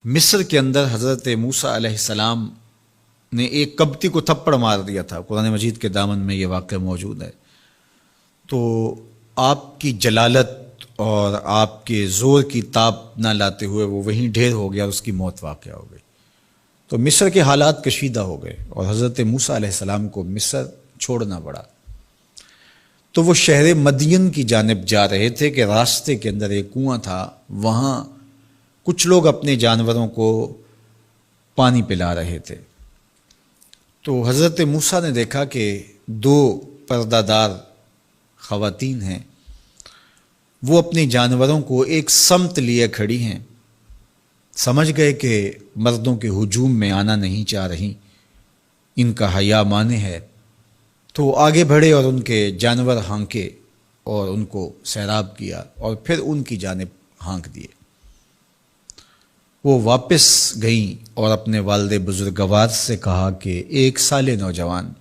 مصر کے اندر حضرت موسیٰ علیہ السلام نے ایک کبتی کو تھپڑ مار دیا تھا۔ قرآن مجید کے دامن میں یہ واقعہ موجود ہے۔ تو آپ کی جلالت اور آپ کے زور کی تاب نہ لاتے ہوئے وہ وہیں ڈھیر ہو گیا اور اس کی موت واقع ہو گئی۔ تو مصر کے حالات کشیدہ ہو گئے اور حضرت موسیٰ علیہ السلام کو مصر چھوڑنا پڑا۔ تو وہ شہر مدین کی جانب جا رہے تھے کہ راستے کے اندر ایک کنواں تھا، وہاں کچھ لوگ اپنے جانوروں کو پانی پلا رہے تھے۔ تو حضرت موسیٰ نے دیکھا کہ دو پردہ دار خواتین ہیں، وہ اپنے جانوروں کو ایک سمت لیے کھڑی ہیں۔ سمجھ گئے کہ مردوں کے ہجوم میں آنا نہیں چاہ رہی، ان کا حیا مانے ہے۔ تو آگے بڑھے اور ان کے جانور ہانکے اور ان کو سیراب کیا اور پھر ان کی جانب ہانک دیے۔ وہ واپس گئیں اور اپنے والد بزرگوار سے کہا کہ ایک سال نوجوان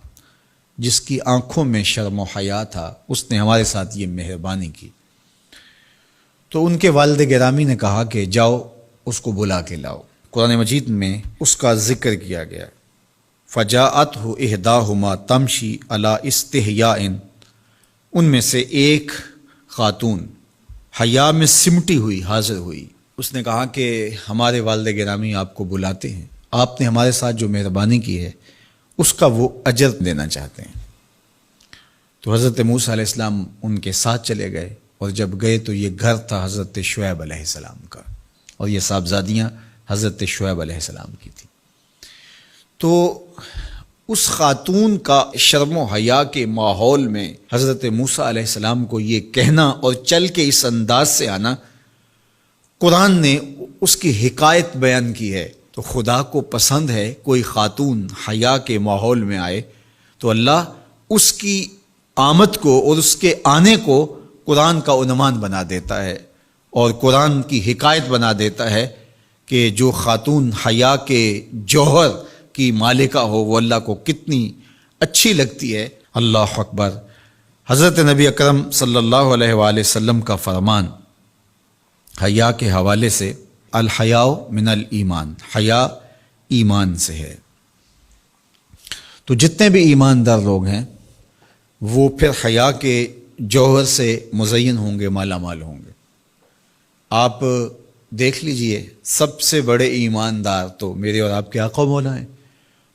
جس کی آنکھوں میں شرم و حیا تھا، اس نے ہمارے ساتھ یہ مہربانی کی۔ تو ان کے والد گرامی نے کہا کہ جاؤ اس کو بلا کے لاؤ۔ قرآن مجید میں اس کا ذکر کیا گیا۔ فجاءتہ احداہما تمشی علی استحیاء، ان میں سے ایک خاتون حیا میں سمٹی ہوئی حاضر ہوئی۔ اس نے کہا کہ ہمارے والد گرامی آپ کو بلاتے ہیں، آپ نے ہمارے ساتھ جو مہربانی کی ہے اس کا وہ اجر دینا چاہتے ہیں۔ تو حضرت موسیٰ علیہ السلام ان کے ساتھ چلے گئے، اور جب گئے تو یہ گھر تھا حضرت شعیب علیہ السلام کا، اور یہ صاحبزادیاں حضرت شعیب علیہ السلام کی تھیں۔ تو اس خاتون کا شرم و حیا کے ماحول میں حضرت موسیٰ علیہ السلام کو یہ کہنا اور چل کے اس انداز سے آنا، قرآن نے اس کی حکایت بیان کی ہے۔ تو خدا کو پسند ہے کوئی خاتون حیا کے ماحول میں آئے تو اللہ اس کی آمد کو اور اس کے آنے کو قرآن کا عنوان بنا دیتا ہے اور قرآن کی حکایت بنا دیتا ہے کہ جو خاتون حیا کے جوہر کی مالکہ ہو وہ اللہ کو کتنی اچھی لگتی ہے۔ اللہ اکبر۔ حضرت نبی اکرم صلی اللہ علیہ وآلہ وسلم کا فرمان حیا کے حوالے سے، الحیاء من الایمان، حیا ایمان سے ہے۔ تو جتنے بھی ایماندار لوگ ہیں وہ پھر حیا کے جوہر سے مزین ہوں گے، مالا مال ہوں گے۔ آپ دیکھ لیجئے سب سے بڑے ایماندار تو میرے اور آپ کے آقا مولا ہیں،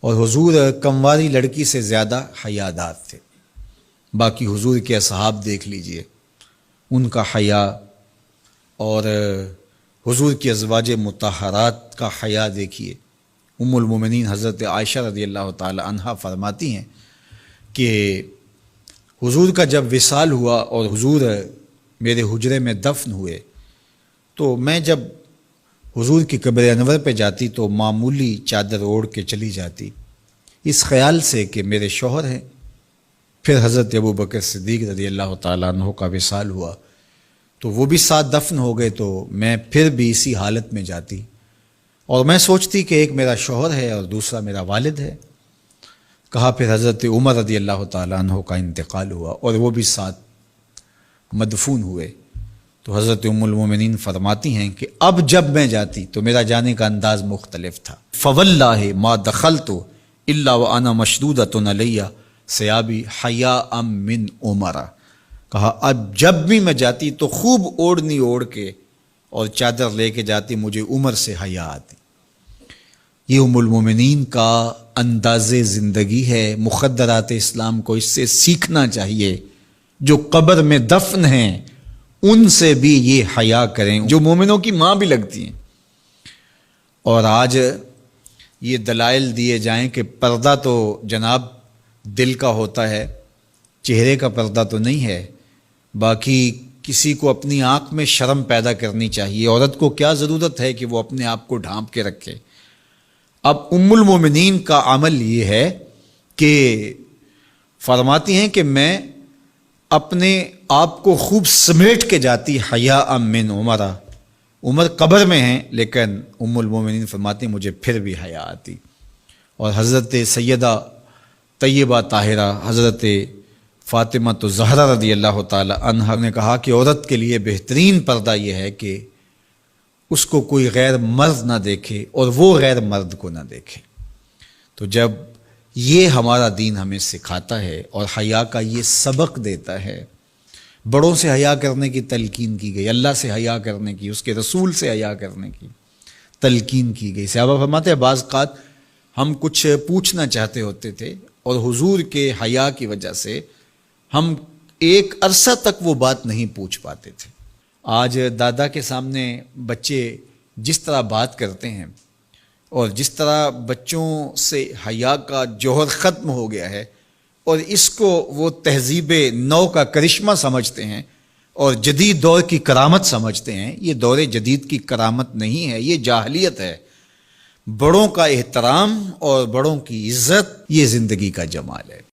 اور حضور کمواری لڑکی سے زیادہ حیادار تھے۔ باقی حضور کے اصحاب دیکھ لیجئے، ان کا حیا، اور حضور کی ازواج مطہرات کا حیا دیکھیے۔ ام المومنین حضرت عائشہ رضی اللہ تعالی عنہا فرماتی ہیں کہ حضور کا جب وصال ہوا اور حضور میرے حجرے میں دفن ہوئے تو میں جب حضور کی قبر انور پہ جاتی تو معمولی چادر اوڑھ کے چلی جاتی، اس خیال سے کہ میرے شوہر ہیں۔ پھر حضرت ابوبکر صدیق رضی اللہ تعالیٰ عنہ کا وصال ہوا تو وہ بھی ساتھ دفن ہو گئے، تو میں پھر بھی اسی حالت میں جاتی اور میں سوچتی کہ ایک میرا شوہر ہے اور دوسرا میرا والد ہے۔ کہا پھر حضرت عمر رضی اللہ تعالیٰ عنہ کا انتقال ہوا اور وہ بھی ساتھ مدفون ہوئے۔ تو حضرت ام المومنین فرماتی ہیں کہ اب جب میں جاتی تو میرا جانے کا انداز مختلف تھا۔ فواللہ ما دخلت الا وانا مشدودۃ علی ثیابی حیاء من عمر۔ کہا اب جب بھی میں جاتی تو خوب اوڑھنی اوڑھ کے اور چادر لے کے جاتی، مجھے عمر سے حیا آتی۔ یہ ام المومنین کا انداز زندگی ہے۔ مخدرات اسلام کو اس سے سیکھنا چاہیے۔ جو قبر میں دفن ہیں ان سے بھی یہ حیا کریں، جو مومنوں کی ماں بھی لگتی ہیں۔ اور آج یہ دلائل دیے جائیں کہ پردہ تو جناب دل کا ہوتا ہے، چہرے کا پردہ تو نہیں ہے۔ باقی کسی کو اپنی آنکھ میں شرم پیدا کرنی چاہیے۔ عورت کو کیا ضرورت ہے کہ وہ اپنے آپ کو ڈھانپ کے رکھے؟ اب ام المومنین کا عمل یہ ہے کہ فرماتی ہیں کہ میں اپنے آپ کو خوب سمیٹ کے جاتی حیاء من عمر۔ عمر قبر میں ہیں لیکن ام المومنین فرماتی ہیں مجھے پھر بھی حیا آتی۔ اور حضرت سیدہ طیبہ طاہرہ حضرت فاطمہ الزہرا رضی اللہ تعالی عنہا نے کہا کہ عورت کے لیے بہترین پردہ یہ ہے کہ اس کو کوئی غیر مرد نہ دیکھے اور وہ غیر مرد کو نہ دیکھے۔ تو جب یہ ہمارا دین ہمیں سکھاتا ہے اور حیا کا یہ سبق دیتا ہے، بڑوں سے حیا کرنے کی تلقین کی گئی، اللہ سے حیا کرنے کی، اس کے رسول سے حیا کرنے کی تلقین کی گئی۔ صحابہ فرماتے ہیں بعض اوقات ہم کچھ پوچھنا چاہتے ہوتے تھے اور حضور کے حیا کی وجہ سے ہم ایک عرصہ تک وہ بات نہیں پوچھ پاتے تھے۔ آج دادا کے سامنے بچے جس طرح بات کرتے ہیں اور جس طرح بچوں سے حیا کا جوہر ختم ہو گیا ہے اور اس کو وہ تہذیب نو کا کرشمہ سمجھتے ہیں اور جدید دور کی کرامت سمجھتے ہیں، یہ دور جدید کی کرامت نہیں ہے، یہ جاہلیت ہے۔ بڑوں کا احترام اور بڑوں کی عزت یہ زندگی کا جمال ہے۔